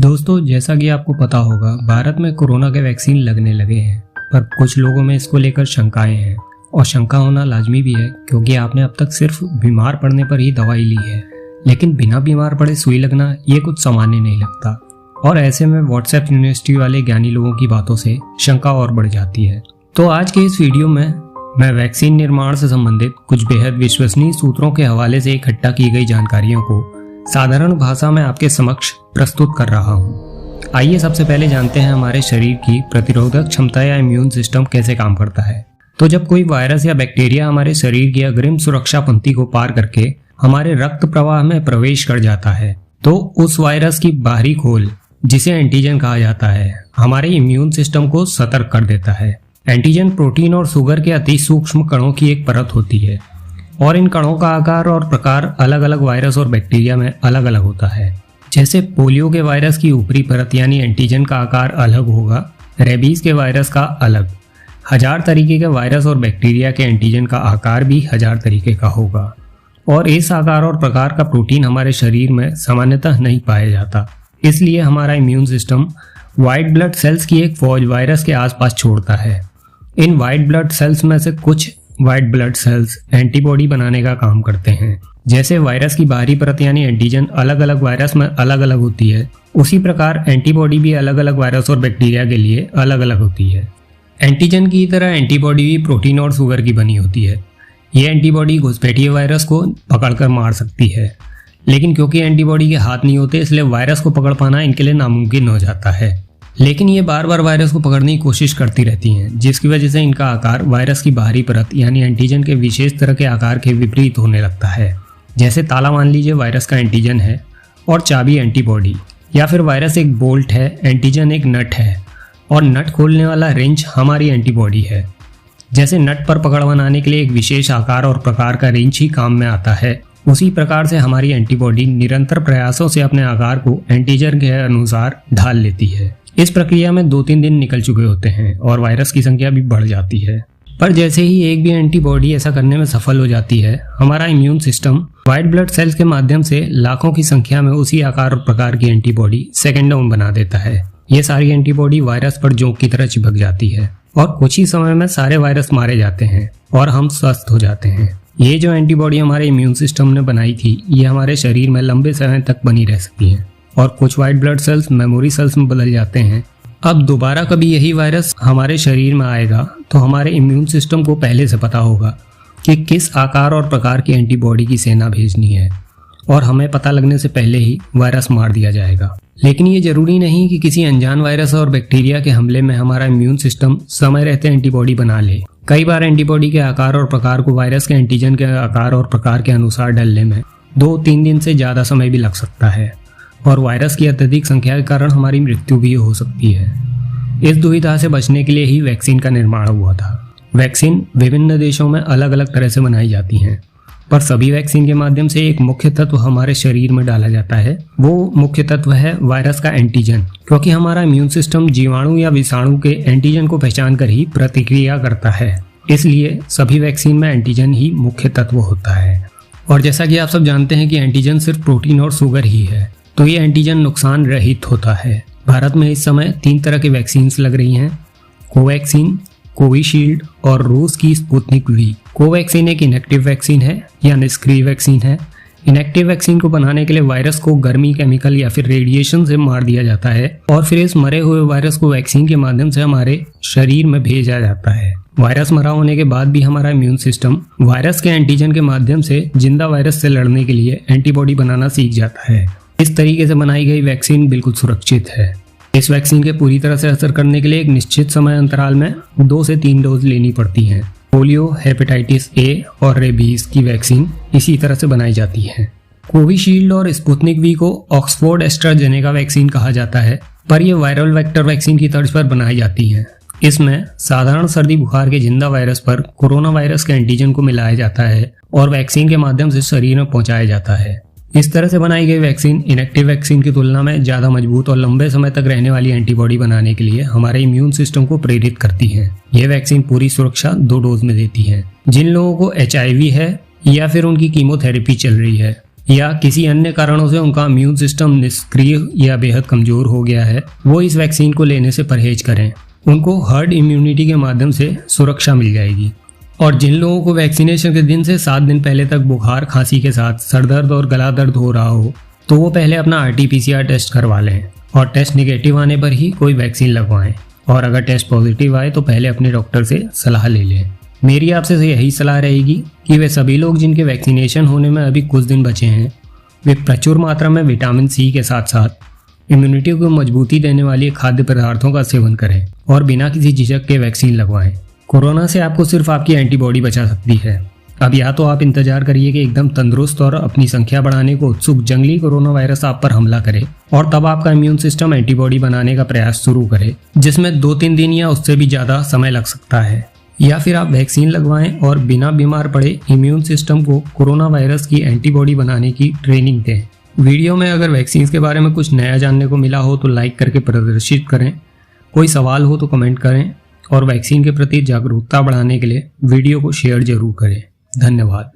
दोस्तों, जैसा कि आपको पता होगा, भारत में कोरोना के वैक्सीन लगने लगे हैं, पर कुछ लोगों में इसको लेकर शंकाएं हैं। और शंका होना लाजमी भी है, क्योंकि आपने अब तक सिर्फ बीमार पड़ने पर ही दवाई ली है, लेकिन बिना बीमार पड़े सुई लगना ये कुछ सामान्य नहीं लगता। और ऐसे में व्हाट्सएप यूनिवर्सिटी वाले ज्ञानी लोगों की बातों से शंका और बढ़ जाती है। तो आज के इस वीडियो में मैं वैक्सीन निर्माण से संबंधित कुछ बेहद विश्वसनीय सूत्रों के हवाले से इकट्ठा की गई जानकारियों को साधारण भाषा में आपके समक्ष प्रस्तुत कर रहा हूँ। आइए सबसे पहले जानते हैं हमारे शरीर की प्रतिरोधक क्षमता या इम्यून सिस्टम कैसे काम करता है। तो जब कोई वायरस या बैक्टीरिया हमारे शरीर की अग्रिम सुरक्षा पंक्ति को पार करके हमारे रक्त प्रवाह में प्रवेश कर जाता है, तो उस वायरस की बाहरी खोल, जिसे एंटीजन कहा जाता है, हमारे इम्यून सिस्टम को सतर्क कर देता है। एंटीजन प्रोटीन और शुगर के अति सूक्ष्म कणों की एक परत होती है, और इन कणों का आकार और प्रकार अलग अलग वायरस और बैक्टीरिया में अलग अलग होता है। जैसे पोलियो के वायरस की ऊपरी परत यानी एंटीजन का आकार अलग होगा, रेबीज के वायरस का अलग। 1000 तरीके के वायरस और बैक्टीरिया के एंटीजन का आकार भी 1000 तरीके का होगा, और इस आकार और प्रकार का प्रोटीन हमारे शरीर में सामान्यतः नहीं पाया जाता। इसलिए हमारा immune system white blood cells की एक फौज वायरस के आसपास छोड़ता है। इन व्हाइट ब्लड सेल्स में से कुछ व्हाइट ब्लड सेल्स एंटीबॉडी बनाने का काम करते हैं। जैसे वायरस की बाहरी परत यानी एंटीजन अलग अलग वायरस में अलग अलग होती है, उसी प्रकार एंटीबॉडी भी अलग अलग वायरस और बैक्टीरिया के लिए अलग अलग होती है। एंटीजन की तरह एंटीबॉडी भी प्रोटीन और शुगर की बनी होती है। ये एंटीबॉडी घुसपैठिए वायरस को पकड़कर मार सकती है, लेकिन क्योंकि एंटीबॉडी के हाथ नहीं होते, इसलिए वायरस को पकड़ पाना इनके लिए नामुमकिन हो जाता है। लेकिन ये बार बार वायरस को पकड़ने की कोशिश करती रहती हैं, जिसकी वजह से इनका आकार वायरस की बाहरी परत यानी एंटीजन के विशेष तरह के आकार के विपरीत होने लगता है। जैसे ताला मान लीजिए वायरस का एंटीजन है और चाबी एंटीबॉडी, या फिर वायरस एक बोल्ट है, एंटीजन एक नट है, और नट खोलने वाला रेंच हमारी एंटीबॉडी है। जैसे नट पर पकड़ बनाने के लिए एक विशेष आकार और प्रकार का रेंच ही काम में आता है, उसी प्रकार से हमारी एंटीबॉडी निरंतर प्रयासों से अपने आकार को एंटीजन के अनुसार ढाल लेती है। इस प्रक्रिया में 2-3 दिन निकल चुके होते हैं और वायरस की संख्या भी बढ़ जाती है, पर जैसे ही एक भी एंटीबॉडी ऐसा करने में सफल हो जाती है, हमारा immune system white blood cells के माध्यम से लाखों की संख्या में उसी आकार और प्रकार की एंटीबॉडी सेकेंड डाउन बना देता है। ये सारी एंटीबॉडी वायरस पर जोंक की तरह चिपक जाती है, और कुछ ही समय में सारे वायरस मारे जाते हैं और हम स्वस्थ हो जाते हैं। ये जो एंटीबॉडी हमारे इम्यून सिस्टम ने बनाई थी, ये हमारे शरीर में लंबे समय तक बनी रह सकती है, और कुछ white blood cells memory cells में बदल जाते हैं। अब दोबारा कभी यही वायरस हमारे शरीर में आएगा, तो हमारे इम्यून सिस्टम को पहले से पता होगा कि किस आकार और प्रकार की एंटीबॉडी की सेना भेजनी है, और हमें पता लगने से पहले ही वायरस मार दिया जाएगा। लेकिन ये जरूरी नहीं कि किसी अनजान वायरस और बैक्टीरिया के हमले में हमारा इम्यून सिस्टम समय रहते एंटीबॉडी बना ले। कई बार एंटीबॉडी के आकार और प्रकार को वायरस के एंटीजन के आकार और प्रकार के अनुसार ढलने में 2-3 दिन से ज़्यादा समय भी लग सकता है, और वायरस की अत्यधिक संख्या के कारण हमारी मृत्यु भी हो सकती है। इस दुविधा से बचने के लिए ही वैक्सीन का निर्माण हुआ था। वैक्सीन विभिन्न देशों में अलग अलग तरह से बनाई जाती हैं, पर सभी वैक्सीन के माध्यम से एक मुख्य तत्व हमारे शरीर में डाला जाता है। वो मुख्य तत्व है वायरस का एंटीजन, क्योंकि हमारा इम्यून सिस्टम जीवाणु या विषाणु के एंटीजन को पहचान कर ही प्रतिक्रिया करता है। इसलिए सभी वैक्सीन में एंटीजन ही मुख्य तत्व होता है। और जैसा कि आप सब जानते हैं कि एंटीजन सिर्फ प्रोटीन और शुगर ही है, तो ये एंटीजन नुकसान रहित होता है। भारत में इस समय 3 तरह की वैक्सीन्स लग रही हैं: कोवैक्सीन, कोविशील्ड और रूस की स्पुतनिक वी। कोवैक्सीन एक इनएक्टिव वैक्सीन है या निष्क्रिय वैक्सीन है। इनएक्टिव वैक्सीन को बनाने के लिए वायरस को गर्मी, केमिकल या फिर रेडिएशन से मार दिया जाता है, और फिर इस मरे हुए वायरस को वैक्सीन के माध्यम से हमारे शरीर में भेजा जाता है। वायरस मरा होने के बाद भी हमारा इम्यून सिस्टम वायरस के एंटीजन के माध्यम से जिंदा वायरस से लड़ने के लिए एंटीबॉडी बनाना सीख जाता है। इस तरीके से बनाई गई वैक्सीन बिल्कुल सुरक्षित है। इस वैक्सीन के पूरी तरह से असर करने के लिए एक निश्चित समय अंतराल में 2 से 3 डोज लेनी पड़ती हैं। पोलियो, हेपेटाइटिस ए और रेबीज की वैक्सीन इसी तरह से बनाई जाती है। कोविशील्ड और स्पुतनिक वी को ऑक्सफोर्ड एस्ट्राजेनेका वैक्सीन कहा जाता है, पर यह वायरल वेक्टर वैक्सीन की तर्ज पर बनाई जाती हैं। इसमें साधारण सर्दी बुखार के जिंदा वायरस पर कोरोना वायरस के एंटीजन को मिलाया जाता है और वैक्सीन के माध्यम से शरीर में पहुंचाया जाता है। इस तरह से बनाई गई वैक्सीन इनएक्टिव वैक्सीन की तुलना में ज़्यादा मजबूत और लंबे समय तक रहने वाली एंटीबॉडी बनाने के लिए हमारे इम्यून सिस्टम को प्रेरित करती है। यह वैक्सीन पूरी सुरक्षा 2 डोज में देती है। जिन लोगों को HIV है या फिर उनकी कीमोथेरेपी चल रही है या किसी अन्य कारणों से उनका इम्यून सिस्टम निष्क्रिय या बेहद कमजोर हो गया है, वो इस वैक्सीन को लेने से परहेज करें। उनको हर्ड इम्यूनिटी के माध्यम से सुरक्षा मिल जाएगी। और जिन लोगों को वैक्सीनेशन के दिन से 7 दिन पहले तक बुखार खांसी के साथ सरदर्द और गला दर्द हो रहा हो, तो वो पहले अपना RT-PCR टेस्ट करवा लें और टेस्ट निगेटिव आने पर ही कोई वैक्सीन लगवाएं। और अगर टेस्ट पॉजिटिव आए तो पहले अपने डॉक्टर से सलाह ले लें। मेरी आपसे यही सलाह रहेगी कि वे सभी लोग जिनके वैक्सीनेशन होने में अभी कुछ दिन बचे हैं, वे प्रचुर मात्रा में विटामिन C के साथ साथ इम्यूनिटी को मजबूती देने वाली खाद्य पदार्थों का सेवन करें और बिना किसी झिझक के वैक्सीन लगवाएं। कोरोना से आपको सिर्फ आपकी एंटीबॉडी बचा सकती है। अब या तो आप इंतजार करिए कि एकदम तंदुरुस्त और अपनी संख्या बढ़ाने को उत्सुक जंगली कोरोना वायरस आप पर हमला करे और तब आपका इम्यून सिस्टम एंटीबॉडी बनाने का प्रयास शुरू करे, जिसमें 2-3 दिन या उससे भी ज़्यादा समय लग सकता है। या फिर आप वैक्सीन लगवाएं और बिना बीमार पड़े इम्यून सिस्टम को कोरोना वायरस की एंटीबॉडी बनाने की ट्रेनिंग दें। वीडियो में अगर वैक्सीन के बारे में कुछ नया जानने को मिला हो तो लाइक करके प्रदर्शित करें। कोई सवाल हो तो कमेंट करें और वैक्सीन के प्रति जागरूकता बढ़ाने के लिए वीडियो को शेयर जरूर करें। धन्यवाद।